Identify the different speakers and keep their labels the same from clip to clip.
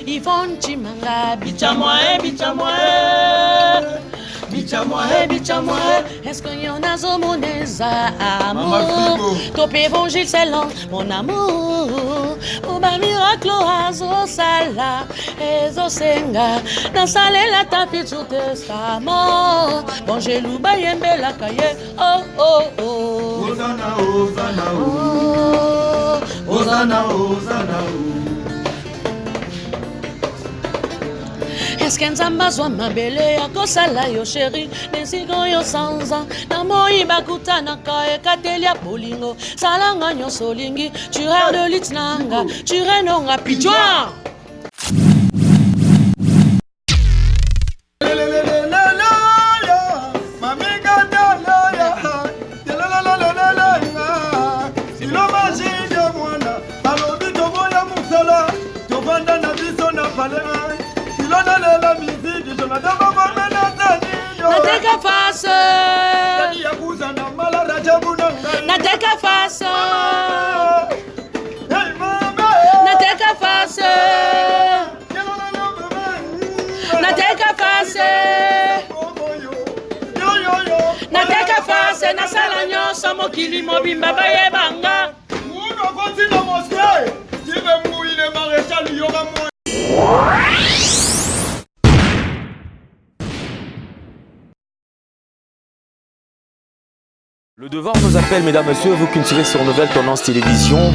Speaker 1: Yvonne Chimanga, bicha-moi, est-ce qu'il y en a zo moneza amour? Top évangile c'est lent, mon amour. Oba miracle azo sala, ezo senga, dans sale la tapis sur testament. Bon j'ai louba yembe la cahier, oh oh oh.
Speaker 2: Hosanna, Hosanna, Hosanna, Hosanna.
Speaker 1: Est-ce qu'un zambazwa mabele ya kosala yo chéri Nesigo yo sanza Na moi bakuta na kae katelia bolingo Salanga nyo solingi Ture de litnanga Ture nonga pidjoa. Nateka face Nateka face Nateka face Nateka face Nateka face Nasala nyonso mokili mobimba bayebanga Muno kontina moské Tive mouile maréchal yoga moi.
Speaker 3: Le devoir nous appelle, mesdames, messieurs, vous qui nous suivez sur Nouvelle Tendance Télévision.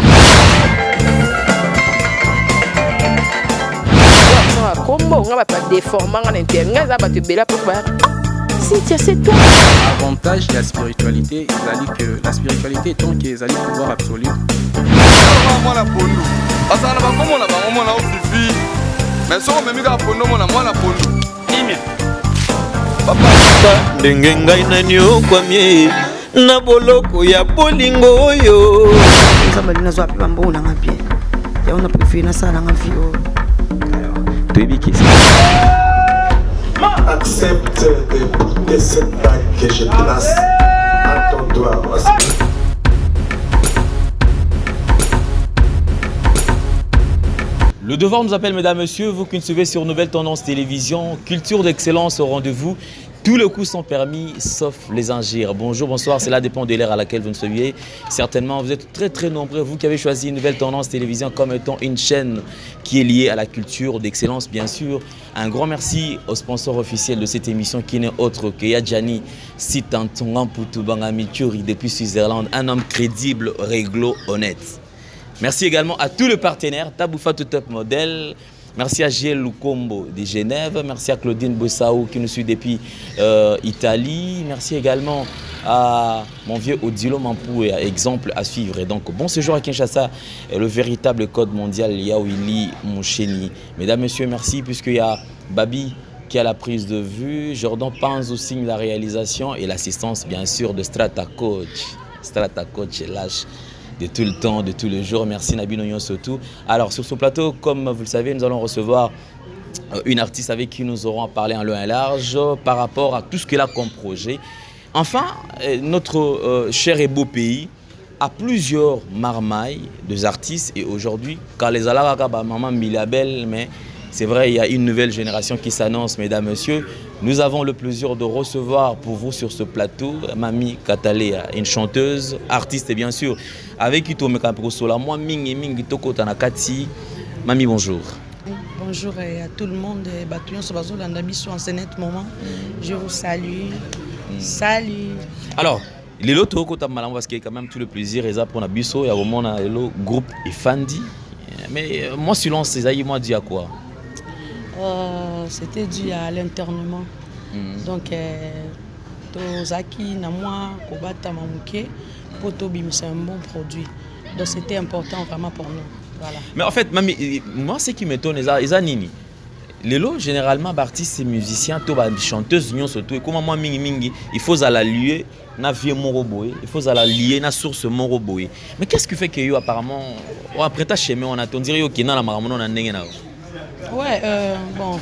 Speaker 4: Avantage de la spiritualité, c'est-à-dire que la spiritualité est tant qu'ils allaient pouvoir absolu.
Speaker 5: Na boloko ya bolingo oyo
Speaker 6: nzambali nazo api bambo na ngapie ya on a préféré na sala ngafio
Speaker 3: Toyebiki
Speaker 2: Accepte de cette bague que je place à ton doigt.
Speaker 3: Le devoir nous appelle, mesdames, messieurs, vous qui nous suivez sur Nouvelle Tendance Télévision, culture d'excellence au rendez-vous. Tous les coups sont permis, sauf les injures. Bonjour, bonsoir, cela dépend de l'ère à laquelle vous nous suivez. Certainement, vous êtes très nombreux, vous qui avez choisi une Nouvelle Tendance Télévision comme étant une chaîne qui est liée à la culture d'excellence, bien sûr. Un grand merci au sponsor officiel de cette émission qui n'est autre que Yadjani Sitantongan Poutoubangamichuri depuis Switzerland, un homme crédible, réglo, honnête. Merci également à tous les partenaires, Taboufa Top Model. Merci à Giel Lukombo de Genève. Merci à Claudine Bossaou qui nous suit depuis Italie. Merci également à mon vieux Odilo Mampou, exemple à suivre. Et donc, bon séjour à Kinshasa, le véritable code mondial Yaouili Moucheni. Mesdames, Messieurs, merci puisqu'il y a Babi qui a la prise de vue, Jordan Panzo signe la réalisation et l'assistance bien sûr de Strata Coach. Strata Coach lâche de tout le temps, de tous les jours. Merci Nabi Noyon surtout. Alors sur ce plateau, comme vous le savez, nous allons recevoir une artiste avec qui nous aurons parlé en long et large par rapport à tout ce qu'elle a comme projet. Enfin, notre cher et beau pays a plusieurs marmailles de artistes et aujourd'hui, quand les Alaraka, maman Milabel, mais c'est vrai, il y a une nouvelle génération qui s'annonce, mesdames, messieurs. Nous avons le plaisir de recevoir pour vous sur ce plateau Mami Katalea, une chanteuse, artiste bien sûr, avec qui Mami, bonjour.
Speaker 1: Bonjour à tout le monde, en ce net moment. Je vous salue. Salut.
Speaker 3: Alors, les lots parce qu'il y a quand même tout le plaisir et ça pour Nabiso, il y a vraiment le groupe Ifandi. Mais moi, selon ces aïeux, moi, dis à quoi?
Speaker 1: C'était dû à l'internement. Donc, Tozaki, Namwa, Kobata, Mamouké, Potobim, c'est un bon produit. Donc, c'était important vraiment pour nous. Voilà.
Speaker 3: Mais en fait, mami, moi, ce qui m'étonne, c'est Nini. Les lots, généralement, artistes et musiciens, chanteuses, surtout, et comme moi, mingi, il faut à la lier, na vie moroboé, il faut à la lier, na source moroboé. Mais qu'est-ce qui fait que yo apparemment, après ta chemin, on a on dirait qu'il y a la maramono na ndenge na.
Speaker 1: Ouais, bon,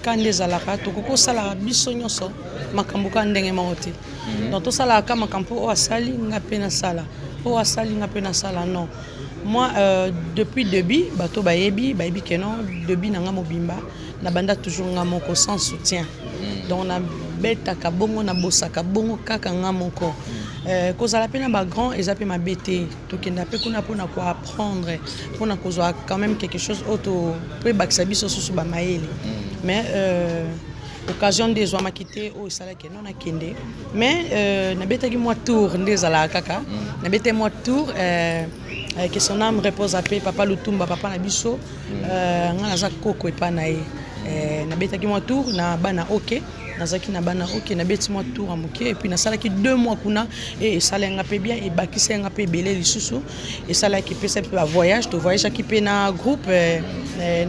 Speaker 1: kande zalaka to koko sala biso nyoso makambo ka ndenge moti donc to sala ka makambo o asali ngape na sala o asali ngape na sala non moi depuis début bato bayebi que non début nanga mobimba na banda toujours nga moko sans soutien donc na beta ka bongo na bosaka bongo kaka nga moko kozala pe na ba grand ezape mabete to kenda pe kuna pona ko apprendre pona kozwa quand même quelque chose auto pe bakisa biso susu ba maele mais occasion des oies makité o sala ke non akende mais na beta ki moi tour ndezala kaka na beta moi tour que son âme repose à paix papa Lutumba papa na biso nga naza koko epa na ye na beta ki moi tour na bana OK nazaki na bana OK na beti moi tour amoké et puis na salaki 2 mois kuna et sala nga pe bien et bakisa nga pe belé lisusu et sala ki pe pa voyage to voyage ki pe na groupe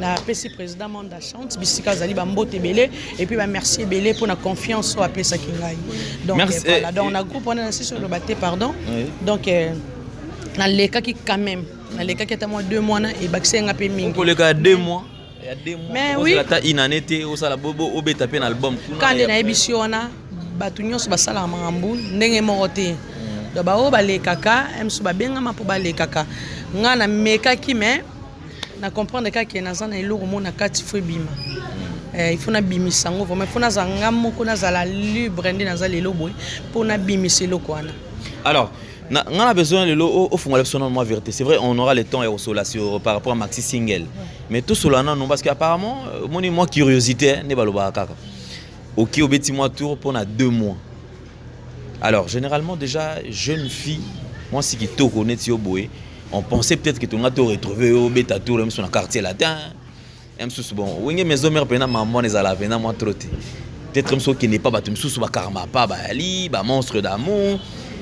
Speaker 1: na PC président Manda chante bisika zali ba mbote belé et puis ba merci belé pour la confiance so apesa ki ngai donc voilà donc na groupe on a insisté sur le baté pardon donc na leka ki quand même na leka ki tamo 2 mois na et bakisa nga pe mingi
Speaker 3: pour le cas 2 mois.
Speaker 1: Mais oui,
Speaker 3: une année au sala bobo obe taper un album.
Speaker 1: Quand on a émission on a batu nyonso basala mambu ndenge morote. Do ba o ba le kaka em so ba benga ma po ba le kaka. Nga na meka ki mais na comprendre ka ki na zana iloko mona kati fo bima. Il faut na bimisa ngo vraiment il faut na zanga moko na zala libre ndi na zala lelo boy pour na bimisa loko wana.
Speaker 3: Alors on a besoin de l'eau au fond de la vérité. C'est vrai, on aura le temps et au sol par rapport à Maxi Single. Mais tout cela non parce qu'apparemment moi curiosité n'est pas le kaka. OK au petit mois tour pendant 2 mois. Alors généralement déjà jeune fille moi si qui te connaît si au boy on pensait peut-être que tu vas te retrouver au bêta tour même sur un quartier latin. Même sous bon oui mes hommes pena maman les ala pena moi trotter. Peut-être comme ça qui n'est pas batum sous ba karma pas ba ali ba monstre d'amour.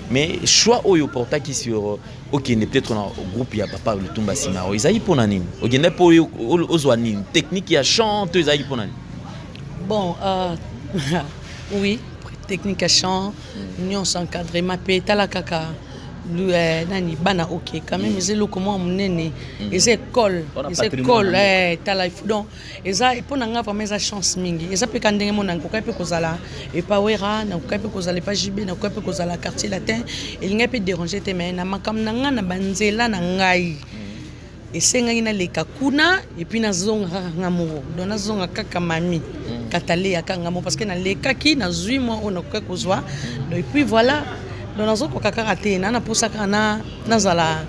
Speaker 3: Mais choix oyo porta qui sur OK n'est peut-être un groupe il y a papa Lutumba Simao Isaïe pour nani OK n'est pas ozwani technique ya chante Isaïe pour nani
Speaker 1: bon oui technique à chant nous s'encadrer ma pétala kaka nani bana OK quand même ils le comment munene ils école tala donc eza pour nanga vraiment eza chance mingi eza pe kandenge mona ko pe kozala et pa wera na ko pe kozala pa jibe na ko pe kozala quartier latin et linga pe déranger te mais na makam nanga na banzela na ngai et senga ina le kakuna et puis na zonga ngamuro donc na zonga kaka mami katale ya kangamo parce que na le kaki na zui moi on ko kozwa donc et puis voilà donc nazo ko kaka raté na pour ça kana nazala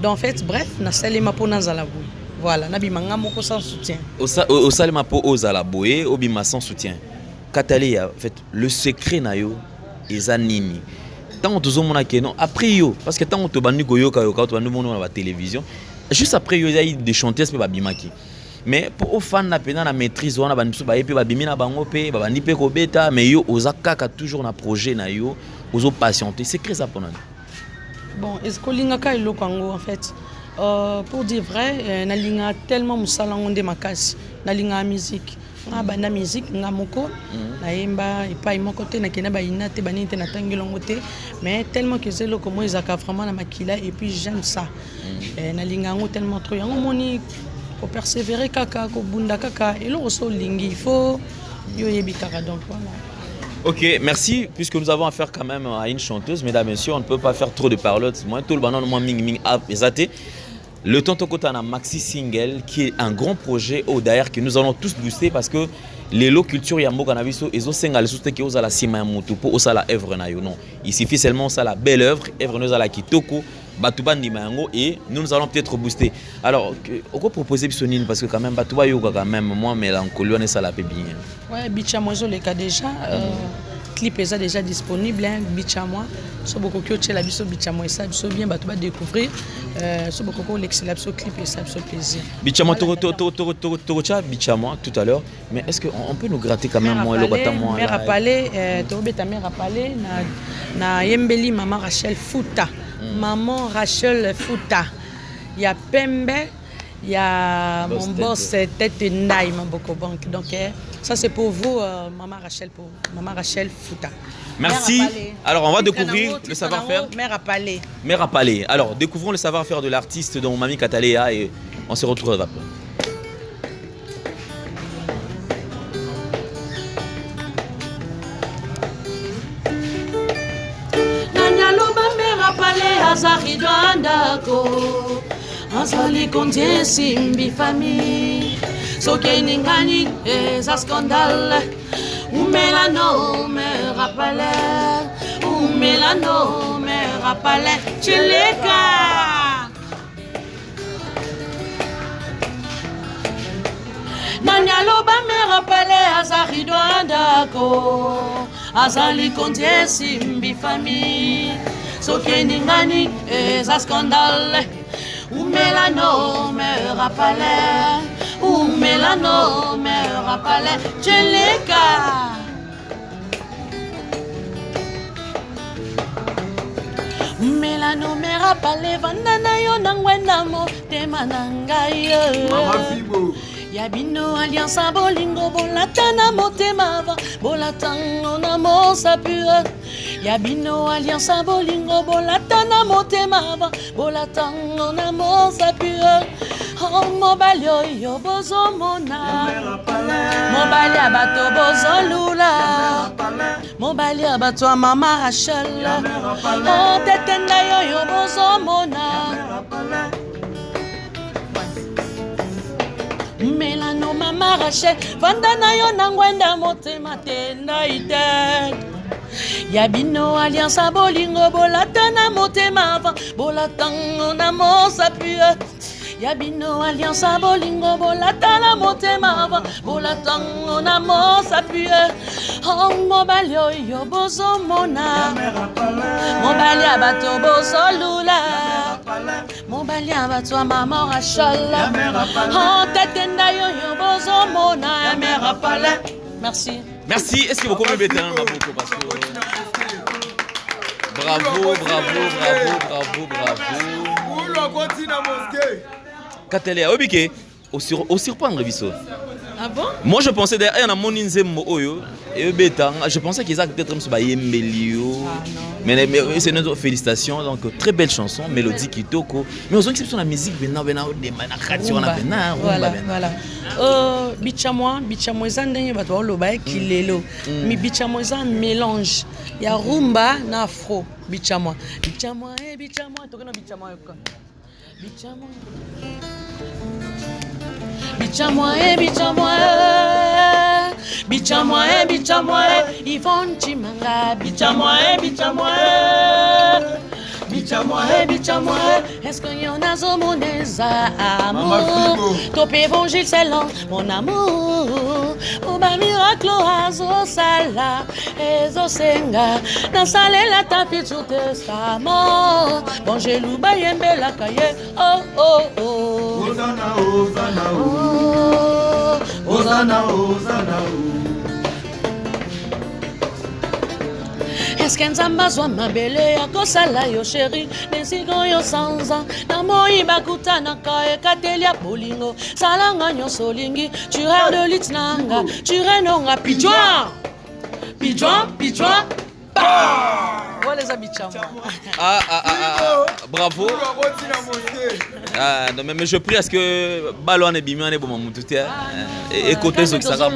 Speaker 1: donc en fait bref na salima pour nazala boy voilà na bimanga moko sans soutien
Speaker 3: au salima pour ozala boy obima sans soutien katale en fait le secret na yo ezanini tant to zomona ke non après yo parce que tant to bandi goyoka yo ka to bandi mona na la télévision juste après yo il y a des chanteuses pe babimaki mais pour aux fans na pena na maîtrise wana bandi so ba epe babimi na bango pe babandi pe ko beta mais yo ozakaka toujours na projet na yo ozo patienter c'est très important.
Speaker 1: Bon est-ce que lingaka iloko ngo en fait pour dire vrai na linga tellement musala ngonde makasi na linga musique nga banda musique nga moko na yemba et pas moko te na kena ba inate bani te na tangilongo te mais tellement que c'est loko mo ezaka vraiment na makila et puis j'aime ça na linga ngo tellement trop yango moni ko persévérer kaka ko bunda kaka et lo so lingi il faut yo yebi kaka donc voilà.
Speaker 3: OK, merci. Puisque nous avons affaire quand même à une chanteuse, mesdames et messieurs, on ne peut pas faire trop de parlotte. Moi, tout le banan, moi, ming, zaté. Le Tonton Kotana Maxi Single, qui est un grand projet d'ailleurs que nous allons tous booster parce que les lots culture yambo canabiso et zo sengal souste qui osa la sima mutu pour osa la œuvre na yo non. Il suffit seulement ça la belle œuvre nous a la kitoko batubandi mango et nous allons peut-être booster. Alors on peut proposer bisonine parce que quand même batuba yo quand même moi mélancolie on est ça la peut bien.
Speaker 1: Ouais, Bichamozo le cas déjà clip est déjà disponible hein, Bichamo so beaucoup que la biso Bichamo et ça biso bien batuba découvrir so beaucoup l'excellent clip et ça biso plaisir.
Speaker 3: Bichamo torocha Bichamo tout à l'heure mais est-ce que on peut nous gratter quand même moi le bata moi
Speaker 1: mère a parlé tobeta mère a parlé na yembeli maman Rachel Fouta. Maman Rachel Fouta. Il y a Pembe, il y a mon boss Tête Naï, Mamboko Bank. Donc ça c'est pour vous, maman Rachel Fouta.
Speaker 3: Merci. Alors on va découvrir le savoir-faire.
Speaker 1: Mère à Palais.
Speaker 3: Mère à Palais. Alors découvrons le savoir-faire de l'artiste dont Mami Kataléa et on se retrouve après.
Speaker 1: azali doandako azali kondie simbi famille soki ningani eza scandale umelano me rappale umelano me rappale chileka nani aloba me rappale azali doandako azali kondie simbi famille soki ningani eza scandale umelano me rappale umelano me rappale cheleka umelano me rappale vandana yo nangwenda motema na ngai Yabino alliance bolingo bolatana motema va bolatano na mosa pure Yabino alliance bolingo bolatana motema va bolatano na mosa pure Oh mobali yo bozo mona mobali abato bozo lula mobali abato mama Rachel Oh tetenda yo bozo mona Melano mama Rachel vandana yo nangwenda motema tenda ite Yabino alliance bolingo bolatana motema va bolatano na mosa pure Yabino alliance bolingo bolatana motema va bolatano na mosa pure Oh mobali yo bozo mona mobali abato bozo lula mobali abato mama Rachel Oh tetenda yo bozo mona me rappale Merci.
Speaker 3: Merci. Est-ce que vous pouvez mettre un beaucoup parce que bravo. Katelea obike au surprendre biso.
Speaker 1: Ah bon?
Speaker 3: Moi je pensais d'ailleurs na moninzemmo oyo et beta je pensais qu'ils allaient peut-être comme bayembelio. Mais c'est notre félicitations donc très belle chanson, mélodie kitoko. Mais on sent que c'est la musique bena de manakati na bena.
Speaker 1: Voilà. Bichamwa ezandenge bato oloba kilelo. Mi bichamwa eza mélange. Ya rumba na afro bichamwa. Bichamwa tokena bichamwa yoka. Bichamwa Yvonne Chimanga Bichamwa est-ce qu'il y en a zomoneza amour Tope évangile c'est lent mon amour Oba miracle azo sala ezo senga Nasalela ta futur testament Bon j'ai louba yembe la kaye oh Hosanna Est-ce qu'un zamba soit ma belle ya kosala yo chéri Nesigo yo sanza Na moi bakuta na kae katelia bolingo Salanga nyo solingi Tireur de litnanga Tirenonga pidjoin Oh les habitants
Speaker 3: Bravo non, mais je prie à ce que Balon et Bimian et Bomamoutouté et côté Zoxara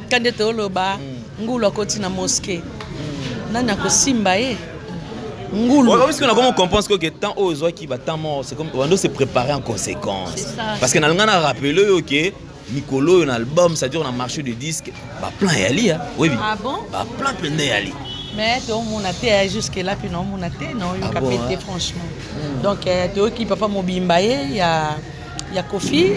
Speaker 1: Kandete Oloba Ngulo koti na mosquée Nana ko simba Ngulu.
Speaker 3: Parce qu'on a comment comprendre que tant aux oies qui va tant mort, c'est comme on doit se préparer en conséquence. Parce que dans le gars a rappelé OK, Nicolo un album, ça dure on a marché de disques, bah plein yali oui.
Speaker 1: Ah bon?
Speaker 3: Bah plein yali.
Speaker 1: Mais toi mon até jusque là puis non mon até non, il a pété franchement. Donc toi qui papa Mobimbaye, il y a Kofi,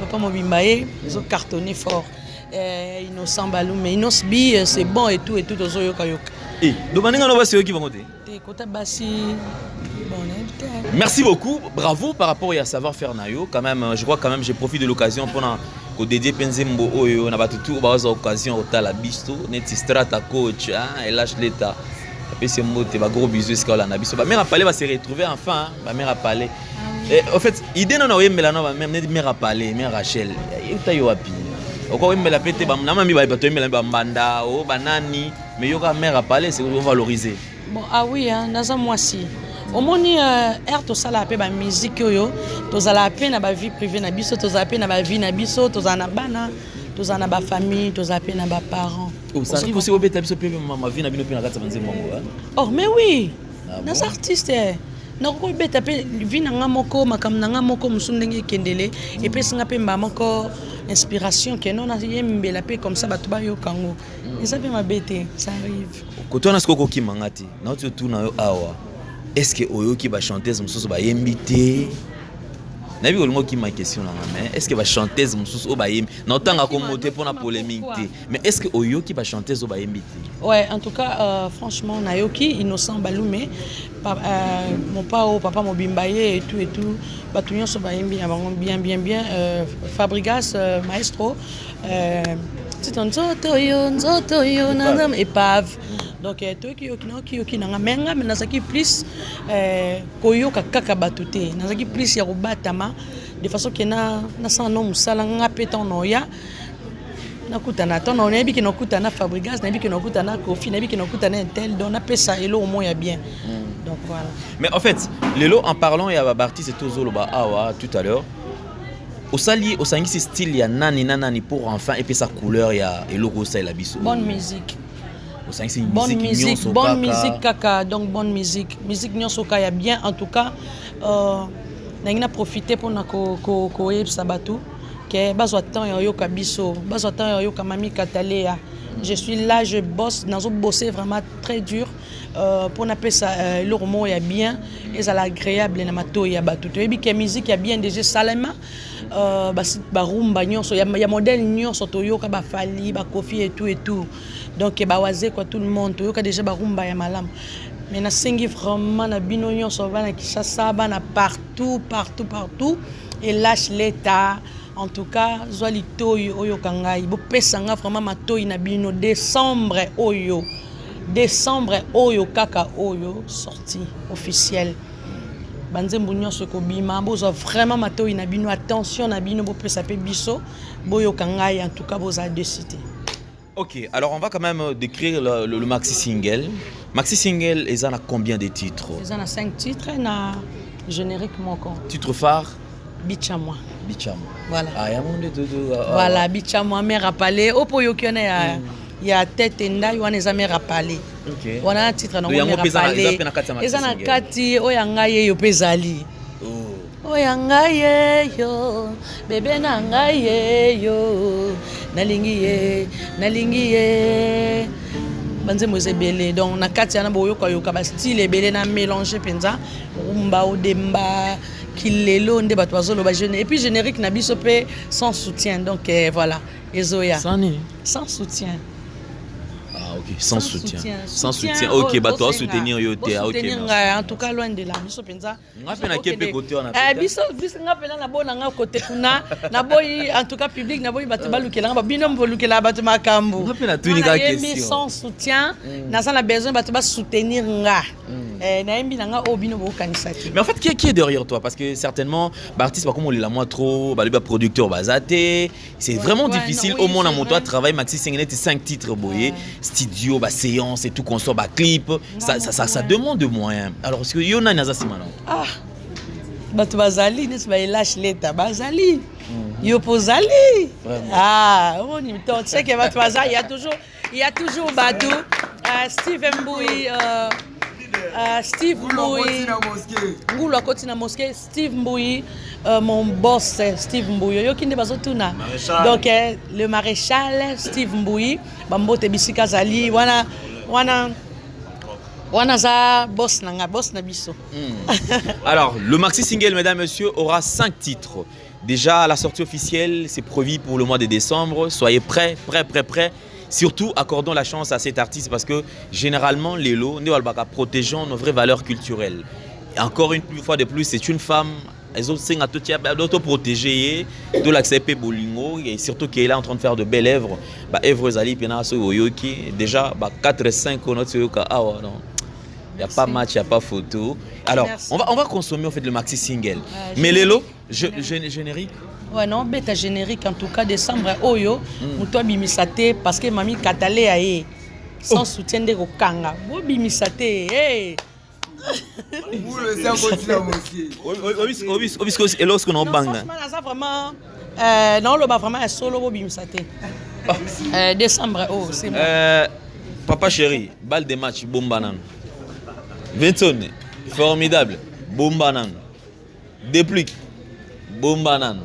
Speaker 1: papa Mobimbaye, ils ont cartonné fort. Innocent Balou mais Inosbi c'est bon et tout aux yoka.
Speaker 3: Et Domaninga no basi qui va monter. Merci beaucoup, bravo par rapport à savoir-faire nayo. Quand même, je crois quand même j'ai profité de l'occasion pour dédier Penzembo oyo na batutu ba occasion au la bisto neti strata coach et lâche l'état. Après c'est moté ba gros bisous ce qu'on a bisto. Ba mère a parlé va se retrouver enfin, ba mère a parlé. Et en fait, idée non oyembela no ba même mère a parlé, mère Rachel. Utayo wapi. Oko oyembela pété ba na mami ba bato oyembela ba mbanda o banani, mais yoka mère a parlé, c'est valoriser.
Speaker 1: Bon ah oui hein, naza moisi. Au moni to sala pe ba musique yo, to sala pe na ba vie privée na biso, to sala pe na ba vie na biso, to sala na bana, to sala na ba famille, to sala pe na ba parents.
Speaker 3: Oh ça arrive aussi au beta biso pe ma vie na bino pe na kata banze mongo.
Speaker 1: Oh mais oui. Nos artistes nakoko beta pe vi nanga moko makam nanga moko musundenge kendele et puis singa pe mba moko inspiration que non yembela pe comme ça batu ba yo kango et ça pe ma bête ça arrive
Speaker 3: koto na skoko ki mangati na tu tu na yo awa est-ce que oyo ki ba chanteuse mususu ba yembité na bi olingo ki ma question na mais est-ce que ba chanteuse mususu o ba yembi na tanga ko moté pour na polémique mais est-ce que oyo ki ba chanteuse o ba yembité
Speaker 1: ouais en tout cas franchement Nayoki Innocent Balume mon papa Mobimbaye et tout batunion so ba yembi bien Fabrigas maestro nzoto yo nanam épave donc toki nanga menga mais nazaki plus koyoka kaka batute nazaki plus ya kobatama de façon que na sans nom musala nga peton noya nakutana ton on ebi ki nakutana Fabrigas na ebi ki nakutana Kofi na ebi ki nakutana Intel donc na pesa elo au moins ya bien donc voilà
Speaker 3: mais en fait lelo en parlant ya artiste tozolo ba awa tout à l'heure osali osangisi style ya nani pour enfants et puis sa couleur ya eloko sa la biso
Speaker 1: bonne musique
Speaker 3: bonne
Speaker 1: musique kaka donc bonne musique nyonso kaya bien en tout cas nangina profiter pour na ko yebsa batu que bazwa temps yo kabiso bazwa temps yo kamami katalea je suis là je bosse dans bosser vraiment très dur pour na pesa le romo ya bien et ça l'agréable na mato ya batu to yebi que musique ya bien déjà salema ba rumba nyonso ya modèle nyonso to yo ka ba Fali ba Kofi et tout donc ba waze quoi tout le monde to yo ka déjà ba rumba ya malam mais na sengi vraiment na bino nyonso ba na Kinshasa ba na partout et lâche l'état en tout cas zwali toy oyo kangai bo pesanga vraiment matoyi na bino décembre oyo kaka oyo sorti officiel banzembu nyonso ko bima bozo vraiment matoyi na bino attention na bino bo pesa pe biso boyo kangai en tout cas boza de cité.
Speaker 3: Ok, alors on va quand même décrire le maxi single. Maxi single, ils en a combien de titres?
Speaker 1: Ils en a 5 titres na générique moko.
Speaker 3: Titre phare?
Speaker 1: Bichamwa. Voilà.
Speaker 3: Ah, y a mon de
Speaker 1: voilà, Bichamwa mère apalé opo yokiona ya tête ndai wana ezame rapalé.
Speaker 3: OK.
Speaker 1: Wana titre na mère rapalé. Ezana kati oyanga ye yo pezali. Oyanga ye yo bébé na ngai yo nalingi ye banze mozebele donc na kati na boyo koyoka ba style ebele na mélanger penza rumba odemba kilelo nde bato bazolo ba jeune et puis générique na biso pe sans soutien donc voilà ezoya sans soutien.
Speaker 3: Ah ok, sans soutien. OK, bah toi soutenir yo te OK.
Speaker 1: En tout cas loin de là biso penza.
Speaker 3: Ngape na kepe côté on a.
Speaker 1: Biso ngape na bona nga côté kuna na boy en tout cas public na boy bato balukela ba bino mbolukela bato makambo.
Speaker 3: Ngape na tunika question.
Speaker 1: Sans soutien, na ça na besoin bato ba soutenir nga. Na yembi na nga obino bo kanisa.
Speaker 3: Mais en fait qui est derrière toi parce que certainement artiste comme on la moi trop ba producteur bazaté, c'est vraiment difficile au moins à mon toi travail maxi single 5 titres boyé. Studio, séance et tout, qu'on sort, clip, ça demande de moyens. Alors, est-ce que y en a une simana? Ah,
Speaker 1: tu bazali, n'est-ce pas? Il lâche l'état, bazali. Yo pozali. Ah, on y tu sais que il y a toujours Badou, Steve Mbouy, Steve Mbouy, Ngoulou à côté na mosquée, Steve Mbouy, mon boss Steve Mbouy, yo qui ne bazo tuna. Donc le maréchal Steve Mbouy, bambote bisika zali, wana za boss na biso.
Speaker 3: Alors, le maxi single, mesdames et messieurs, aura 5 titres. Déjà, la sortie officielle, c'est prévu pour le mois de décembre. Soyez prêts. Surtout, accordons la chance à cet artiste parce que généralement, les lots, nous protégeons nos vraies valeurs culturelles. Et encore une fois de plus, c'est une femme. Elles ont d'auto-protéger, de l'accepter bolingo et surtout qu'elle est en train de faire de belles œuvres. Œuvres zali pena so yoki déjà 4 5 notre yoka non. Il y a pas match, il y a pas photo. Alors, on va consommer en fait le maxi single. Mais les lots générique.
Speaker 1: Ouais non, bêta générique en tout cas décembre oyo, muto bimisate parce que mami katale aye. Sans soutien de Rokanga. Bo bimisate hey.
Speaker 3: Et lorsqu'on en bang.
Speaker 1: Ça vraiment non le vraiment un solo bo bimisate. Décembre c'est bon.
Speaker 3: Papa chéri, balle de match bombanan. Vinson, formidable. Bombanan. Depuis. Bombanan.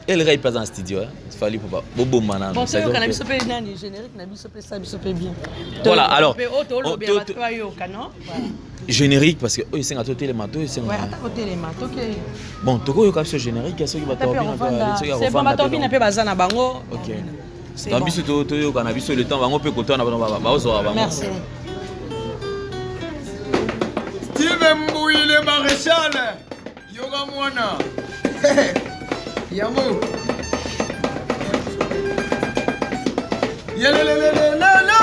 Speaker 3: Elle est pas dans le studio. Il fallait pas. Bombanan.
Speaker 1: Bon, c'est qu'on a vu ce pays générique, on a vu ce pays bien.
Speaker 3: Voilà, alors. Générique parce que eux ils sont à côté les matos ils sont.
Speaker 1: Ouais, à côté les matos.
Speaker 3: Bon, toko yo kapso générique, qu'est-ce qui va t'avoir bien
Speaker 1: c'est pas matos bien peu bazana bango.
Speaker 3: OK. Dans biso to yo kana biso le temps bango pe kotana ba ozora bango.
Speaker 1: Merci.
Speaker 5: Steven Mbouyi le maréchal yoga mwana. Yamo. Yelelelelelele.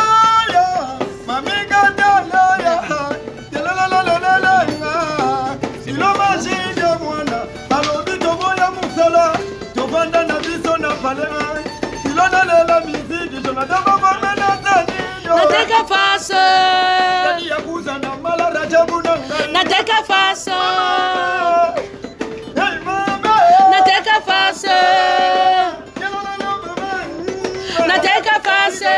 Speaker 1: Nateka face. Nateka face. Nateka face. Nateka face.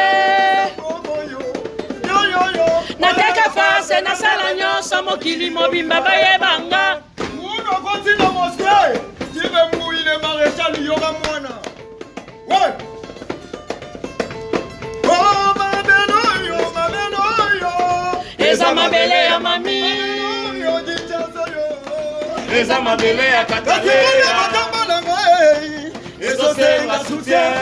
Speaker 1: Nateka face. Nasala nyonso mokili mobimba bayebanga.
Speaker 5: Muno kontina Moscou. Steven Mbouyi le maréchal yoga mwana. Ouais.
Speaker 1: Eza mabele ya mami.
Speaker 5: Eza mabele ya Katalea. Ezo senga soutien.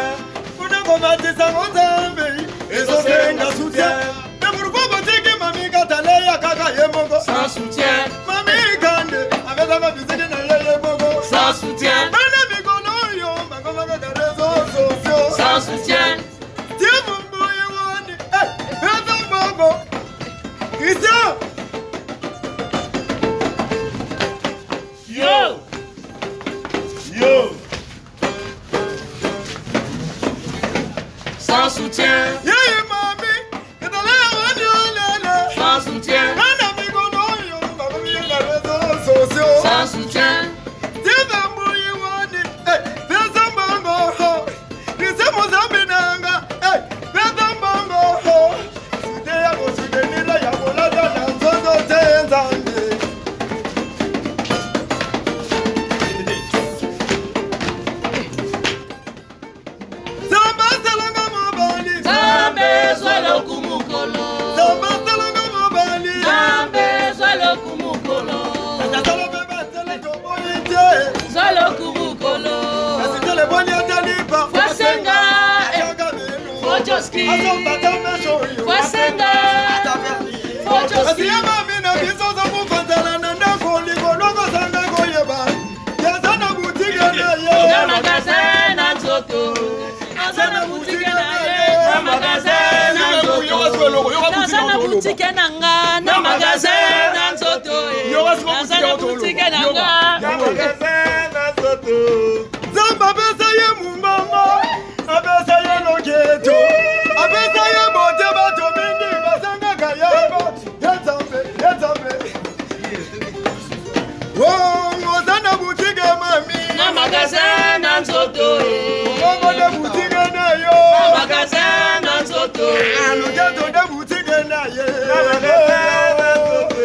Speaker 5: Kuna komatisa ngonzambe. Ezo senga soutien. Mais pourquoi botike mami Katalea kaka yemoko?
Speaker 1: Sans soutien.
Speaker 5: Mami kande. Avec ma musique na yemoko.
Speaker 1: Sans soutien.
Speaker 5: Bana mikono yo. Makoma kaka réseaux sociaux.
Speaker 1: Sans soutien.
Speaker 5: Steven Mbouyi wani. Ezo bongo. Christian.
Speaker 1: Yo.
Speaker 5: Yo.
Speaker 1: Sans soutien.
Speaker 5: Yeah, mami. Katalea wani olele.
Speaker 1: Sans soutien.
Speaker 5: Bana mikono yo. Makoma kaka réseaux sociaux.
Speaker 1: Sans soutien.
Speaker 5: Steven Mbouyi wani. Ezo bongo. Christian Mozambinanga. Ezo bongo. Sidea kusidenila ya kolada na nzozo tenzange. Zamba salanga mobali.
Speaker 1: Zambe zwalo kumukolo.
Speaker 5: Zamba salanga mobali.
Speaker 1: Zambe zwalo kumukolo.
Speaker 5: Kasalo beba tele toboite.
Speaker 1: Zwalo kumukolo.
Speaker 5: Kasitele bonya talipa.
Speaker 1: Fasenga.
Speaker 5: Ayaga menu.
Speaker 1: Fojoski.
Speaker 5: Azomba tamashoyo.
Speaker 1: Fasenga. Fojoski.
Speaker 5: Asiya mami na biso za kufanzala na ndako likoloko sanga koyeba. Yazana boutique na ye.
Speaker 1: Na magasin na nzoto. Nazana boutique na ye. Na magasin na nzoto. Nazana boutique na nga. Na magasin na nzoto. Nazana boutique na nga.
Speaker 5: Zamba besa ye mumbamba. Abesa ye loketo. Abesa ye bote bato mingi basanga kayaba. Yezambe. Oh, ozana boutique mami.
Speaker 1: Na magasin na nzoto.
Speaker 5: Bongo de boutique na yo.
Speaker 1: Na magasin na nzoto.
Speaker 5: Loketo de boutique na ye. Na magasin na nzoto.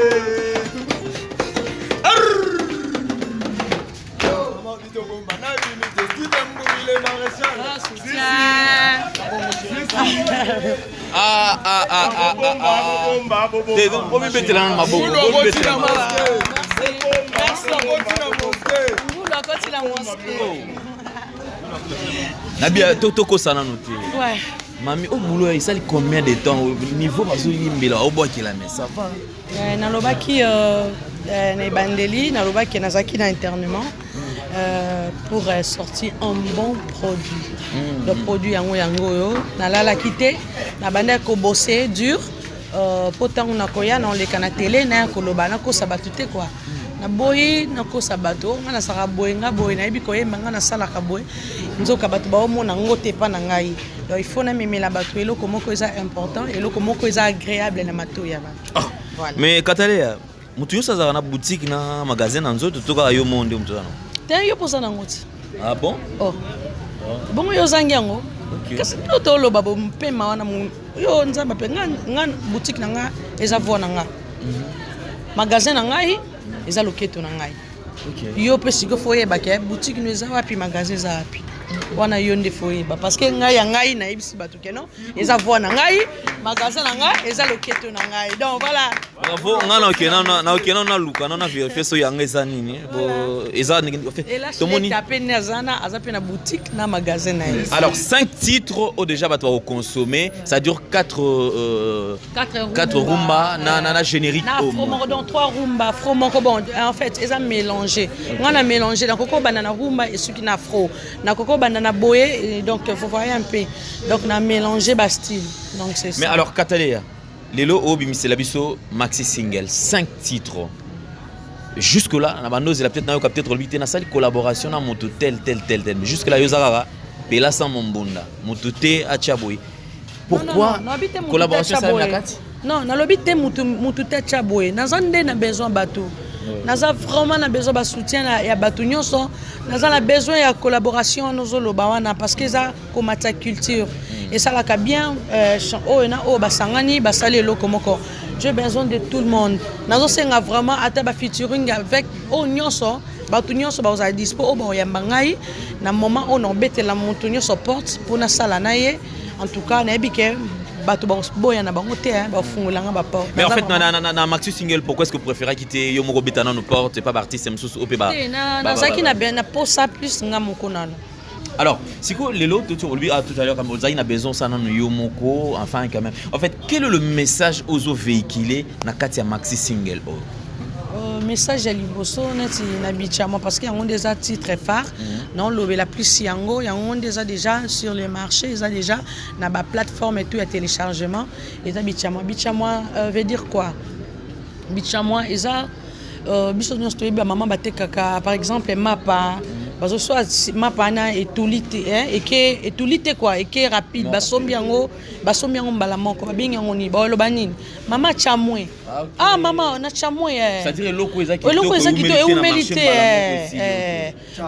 Speaker 3: Nabia toko sana noté.
Speaker 1: Ouais.
Speaker 3: Mami au boulot il sali combien de temps au niveau bazo yimbela au bois qui la mais ça va.
Speaker 1: Nalobaki na bandeli nalobaki nazaki na internement pour sortir un bon produit. Le produit yango yo nalala kité na banda ko bosser dur pourtant on a koya na le kana télé na koloba na ko sabatute quoi. Na boyi na ko sabato ngana saka boyi nga boyi na yebi ko yemba ngana sala ka boyi nzoka bato ba omona ngote pa na ngai. Donc il faut na memela bato eloko moko eza important eloko moko eza agréable na mato ya bato.
Speaker 3: Voilà. Mais Katalea mutu yo saza na boutique na magasin na nzoto toka yo monde mutu na.
Speaker 1: Te yo posa na ngoti.
Speaker 3: Ah bon?
Speaker 1: Oh. Bongo yo zangi yango. Kasi to lo babo mpema wana yo nzamba pe nga boutique na nga eza vo na nga. Magasin na ngai eza loketo na ngai.
Speaker 3: OK.
Speaker 1: Yo pe siko foye ba ke boutique no eza wapi magasin eza wapi. Wana yo nde foye ba parce que ngai ya ngai na yebisi batu ke non eza voix na ngai magasin na ngai eza loketo na ngai. Donc voilà.
Speaker 3: Bravo, on a luka, on a vérifié so yanga eza nini. Bo eza
Speaker 1: tout le monde tapé na zana azape na boutique na magasin na yebisi.
Speaker 3: Alors 5 titres au déjà bato au consommer, ça dure 4 rumba na générique au
Speaker 1: moins. Donc 3 rumba, fro moko bon en fait ils ont mélangé. On a mélangé dans coco banana rumba et ce qui na fro. Na coco banana boye donc faut voir un peu. Donc on a mélangé bas style. Donc c'est ça.
Speaker 3: Mais alors Katalea, Lelo Obi c'est la biso maxi single 5 titres. Jusque là, na bando il a peut-être le na salle collaboration na moto tel. Mais jusque là yozara pela sans mon bunda. Moto te a chaboy. Pourquoi collaboration ça na kati?
Speaker 1: Non, na lobi te moto te chaboy. Na zande na besoin bateau. Naza vraiment na besoin de soutien ya bato nyonso. Naza na besoin ya collaboration nozolo bawana parce que ça comme ta culture et ça la ka bien basangani basali loko moko. J'ai besoin de tout le monde. Nazo senga vraiment ata ba featuring avec nyonso bato nyonso ba za dispo ba yamba ngai na moment on embête la moto nyonso porte pour na sala na ye. En tout cas na ebike bato boya na bango te ba fungolanga ba porte.
Speaker 3: Mais en fait na maxi single pourquoi est-ce que vous préférez quitter yo moko betana nos portes et pas artiste msusu ope ba.
Speaker 1: Na zaki na bien na posa plus nga moko nano.
Speaker 3: Alors, si Lelo, tout à l'heure, comme on a besoin ça non yomoko, enfin quand même. En fait, quel est le message aux véhiculés na Katia maxi single?
Speaker 1: Message à Liboso na bichama parce qu'il y a des artistes très phares. Non, la plus yango, il y a déjà sur le marché, ils ont déjà na ba plateforme et tout à téléchargement. Et ça bichama veut dire quoi? Bichama ils ont biso nyonso toyebi maman batekaka par exemple mapa bazo soit mapana et tulite et que tulite quoi et que rapide basombi yango mbala moko babingi yango ni ba loba nini mama chamwe mama na chamwe
Speaker 3: c'est-à-dire loko ezaki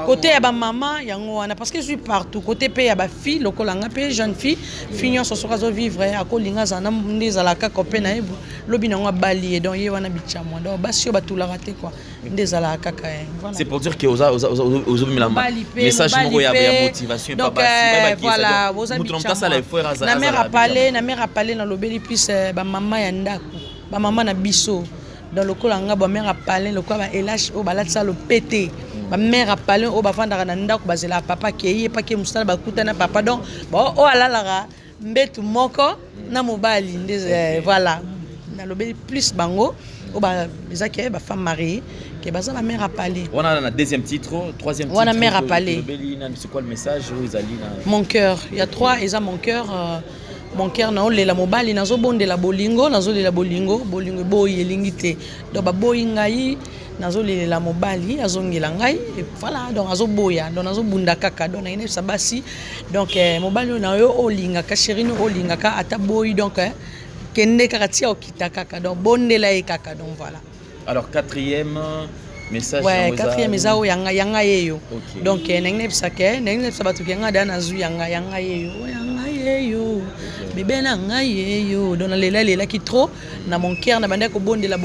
Speaker 1: côté ya ba mama yango wana parce que je suis partout côté pe ya ba fille lokola nga pe jeune fille finyon so soka zo vivre akolinga zana ndezala ka copain na ebu lobi nango bali donc ye wana bichamwa donc basio batula raté quoi ndezala kaka voilà.
Speaker 3: C'est pour dire que aux message moko ya motivation
Speaker 1: donc voilà na mère a parlé na lobeli plus ba mama ya ndako ba mama na biso dans le kolanga ba mère a parlé le quoi ba LH o balatsa lo pété ba mère a parlé o ba fandaka na ndako bazela papa ke pa ke musala ba kutana papa donc o alalaka mbetu moko na mobali voilà na lobeli plus bango o ba ezaki ba femme mariée que baza la mère a parlé.
Speaker 3: On a un deuxième titre, troisième titre.
Speaker 1: On a mère a parlé.
Speaker 3: C'est quoi le message?
Speaker 1: Mon cœur. Il y a 3 et ça mon cœur na ole la mobali nazo bonde la bolingo bolingo boy elingite. Donc ba boy ngai nazo le la mobali azongela ngai et voilà donc azo boya donc nazo bunda kaka donc na ine sabasi donc mobali na yo olinga ka chérie no olinga ka ata boy donc kende kaka tia okita kaka donc bonde la e kaka donc voilà.
Speaker 3: Alors quatrième message.
Speaker 1: Ouais, quatrième message yanga yeyo. Donc nengné bisake, nengné bisabatu yanga dana zu yanga yeyo. Bébé na nga yeyo. Donc lela qui trop na mon cœur na banda ko bondela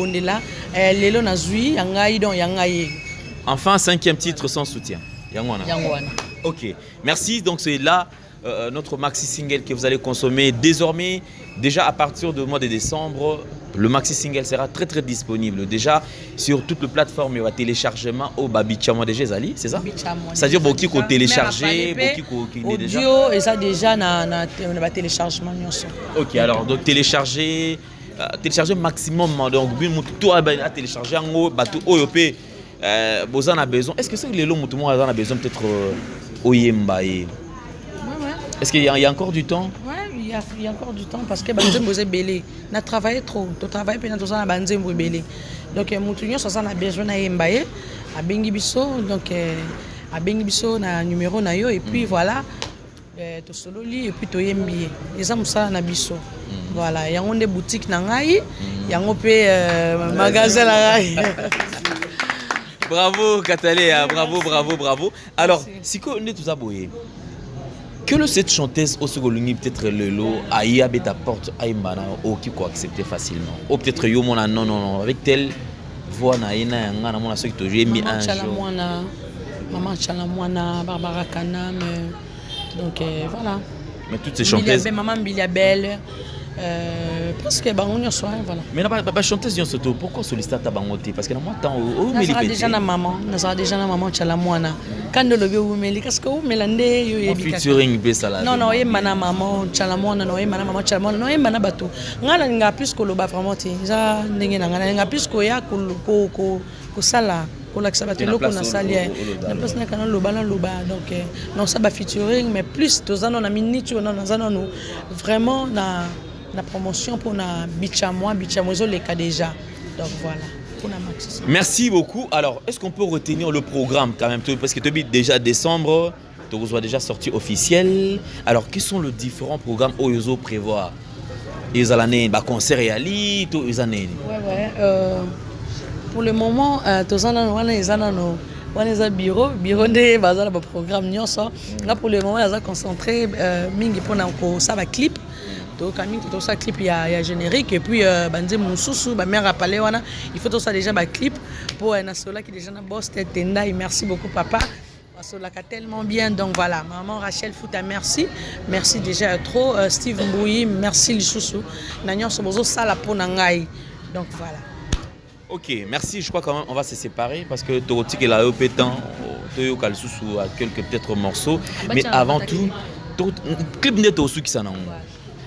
Speaker 1: lelo na zu yanga donc yanga yeyo.
Speaker 3: Enfin 5e titre sans soutien. Yangwana. OK. Merci donc c'est là notre maxi single que vous allez consommer désormais déjà à partir du mois de décembre. Le maxi single sera très disponible déjà sur toutes les plateformes et au téléchargement au Babichamo déjà Zali, c'est ça? C'est-à-dire beaucoup qui télécharger, beaucoup qui est déjà
Speaker 1: audio et ça déjà na téléchargement.
Speaker 3: OK, alors donc télécharger maximum donc tout à télécharger en haut bateau OP besoin a besoin. Est-ce que c'est les longs tout a besoin peut-être oyemba et est-ce qu'il y a encore du temps?
Speaker 1: Il y a encore du temps parce que banzembo est belé. On a travaillé trop. Tu travailles pendant tout ça na banzembo belé. Donc mutunyo ça na besoin na yembaye a bengi biso donc a bengi biso na numéro na yo et puis voilà to sololi et puis to yembi. Eza musala na biso. Voilà, yango nde boutique na ngai, yango pe magasin la ngai.
Speaker 3: Bravo Katalea, bravo. Alors, si ko ne tout aboyé. Que cette chanteuse au Sogolungi peut-être le lot aïe ta porte aïmbana ou qui quoi accepter facilement ou peut-être yo mon non avec tel voix na ina yanga na mona soki to jouer mi un jour.
Speaker 1: Maman Chalamwana, Barbara Kanam, donc voilà.
Speaker 3: Mais toutes ces chanteuses.
Speaker 1: Maman Biliabel, parce que on soit voilà.
Speaker 3: Mais la chanteuse surtout pourquoi solliciter ta bangoté parce que dans moi temps où
Speaker 1: me libérer. Déjà na maman, déjà na maman Chalamwana. Quand le lever où me parce que où me lande yo
Speaker 3: featuring be sala.
Speaker 1: Non, e mana maman Chalamwana, non e mana maman Chalamwana, non e mana bato. Ngala nga plus ko loba vraiment ti. Ça ndenge na nga plus ko ya ko sala. Donc ça va featuring mais plus tous on a minute on vraiment la promotion pour na bichamois les cas déjà donc voilà pour la maximum.
Speaker 3: Merci beaucoup. Alors est-ce qu'on peut retenir le programme quand même parce que depuis déjà décembre tu reçois déjà sorti officiel. Alors quels sont les différents programmes Oyozo prévoit ils allent ba concert et ali tout ils année.
Speaker 1: Ouais pour le moment, bureau de bazala programme nyonso. Là pour le moment, ils sont concentrés mingi pour ça va clip. Donc tout ça clip il y a générique et puis bandi mususu ba mère rappelé wana, il faut tout ça déjà ba clip pour un sola qui déjà na boss tenda et merci beaucoup papa. Sola tellement bien donc voilà, maman Rachel Fouta merci déjà trop Steve Mbouyi merci lisusu. Na nyonso bozo sala pour nangai. Donc voilà.
Speaker 3: Ok, merci. Je crois quand même on va se séparer parce que Dorothy est là au pétant, Toyo Kalsusu à quelques peut-être morceaux, mais avant tout, clip net au qui s'en a.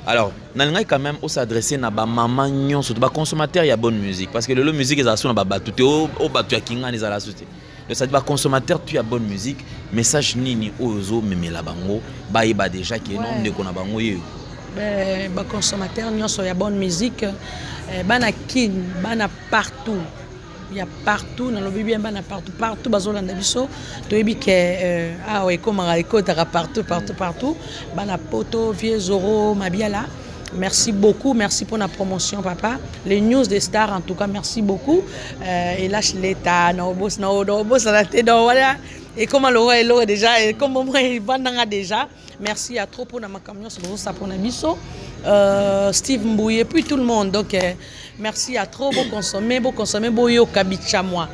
Speaker 3: Alors, nangai quand même on s'adresser na ba maman nyon surtout ba consommateur il y a bonne musique parce que le musique est à na ba tout au batu ya kinga les ala souté. Donc ça dit ba consommateur tu as bonne musique, message nini ozo memela bango ba iba déjà qui est nom de kona bango yé.
Speaker 1: Ba consommateur nyonso ya bonne musique bana kin bana partout il y a partout dans le bien bana partout bazolanda biso toyebi ke ah ekomanga ekotaka partout bana poto vieux zoro mabiala merci beaucoup merci pour la promotion papa les news des stars en tout cas merci beaucoup et lâche l'état no boss la tête voilà et comment l'aurait déjà et comme moi il vendanga déjà merci à trop pour na makamyo ça pour na biso Steve Mbouye puis tout le monde donc merci à trop beau consommer boyo kabichamois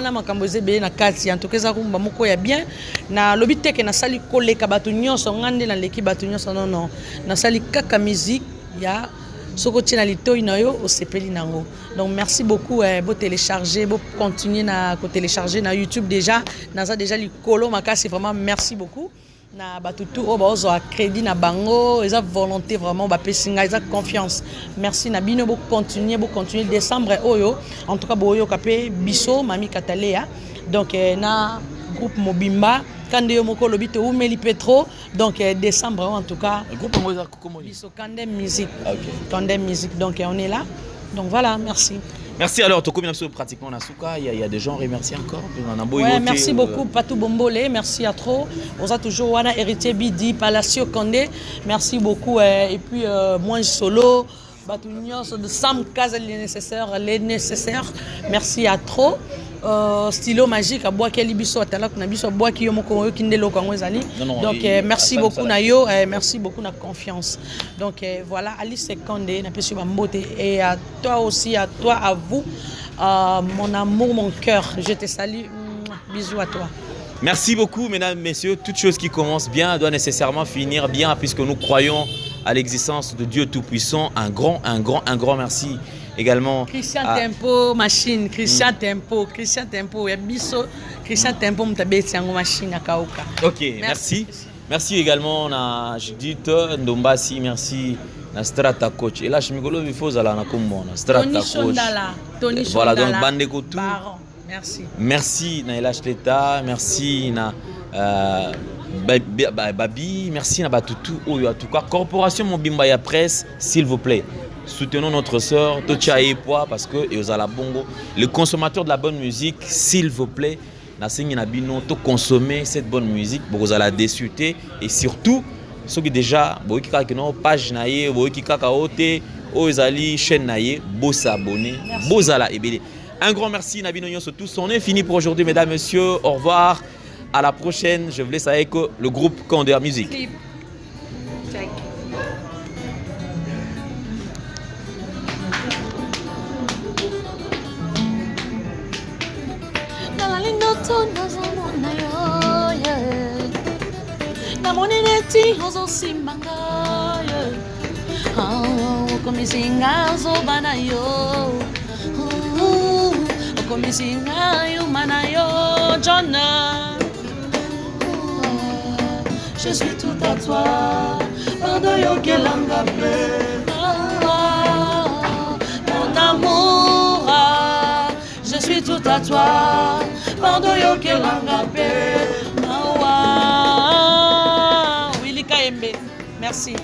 Speaker 1: na makamboze be na kati en tout cas ça kumba moko ya bien na lobite ke na sali koleka batu nyonso ngande na leki batu nyonso non na sali kaka musique ya soko tina litoi na yo osepeli nango donc merci beaucoup beau télécharger beau continuer na ko télécharger na YouTube déjà naza déjà likolo makasi vraiment merci beaucoup na batutu o bazo a crédit na bango ils ont volonté vraiment ba pesinga ils ont confiance merci na bino beau continuer décembre oyo en tout cas boyo kapé biso mami katalea donc na groupe Mobimba Kande Yomoko Lobite ou Meli Petro donc décembre en tout cas
Speaker 3: groupe comment
Speaker 1: biso Kande Musique Kande Musique donc on est là donc voilà merci.
Speaker 3: Merci alors, Toko Minamso pratiquement Nasuka, il y a des gens remercier encore.
Speaker 1: Ouais, merci beaucoup Patou Bombolé, merci à trop. On a toujours Wana Héritier Bidi, Palacio Condé, merci beaucoup et puis moi solo, Batounion de Sam Kaz les nécessaires. Merci à trop. Stylo magique à bois qui biso atalak na biso bois qui yomoko kindelo kango ezali donc merci beaucoup na yo merci beaucoup na confiance donc voilà Alice Condé na pesu ba mbote et à toi aussi à vous mon amour mon cœur je te salue bisous à toi.
Speaker 3: Merci beaucoup mesdames messieurs, toute chose qui commence bien doit nécessairement finir bien puisque nous croyons à l'existence de Dieu tout-puissant. Un grand merci également
Speaker 1: Christian Tempo machine Christian Tempo ya biso Christian Tempo mutabeti yango machine akauka.
Speaker 3: OK, merci également na Judith Ndombasi, merci na Strata coach et là chimikolo il faut ala na komona Strata coach voilà donc bandeko tout merci na Elash Leta merci na Babi merci na batutu oyo en tout cas corporation Mobimba ya presse s'il vous plaît. Soutenons notre sœur Tocha et Poa parce que bongo les consommateurs de la bonne musique s'il vous plaît to consommer cette bonne musique vous allez désuter et surtout ceux qui déjà page naie chaîne naie s'abonner un grand merci Nabino Nyonso tous on est fini pour aujourd'hui mesdames messieurs au revoir à la prochaine je vous laisse avec le groupe Condor Musique.
Speaker 1: ezali ndoto nazomona yo namoni neti ozosimba ngai okomisi nga zoba na yo okomisi nga yuma na yo John. Je suis tout à toi, pardon yo kelanga pe. Mon amour, je suis tout à toi, pardon yo kelanga pe. Willy Kaembe, merci.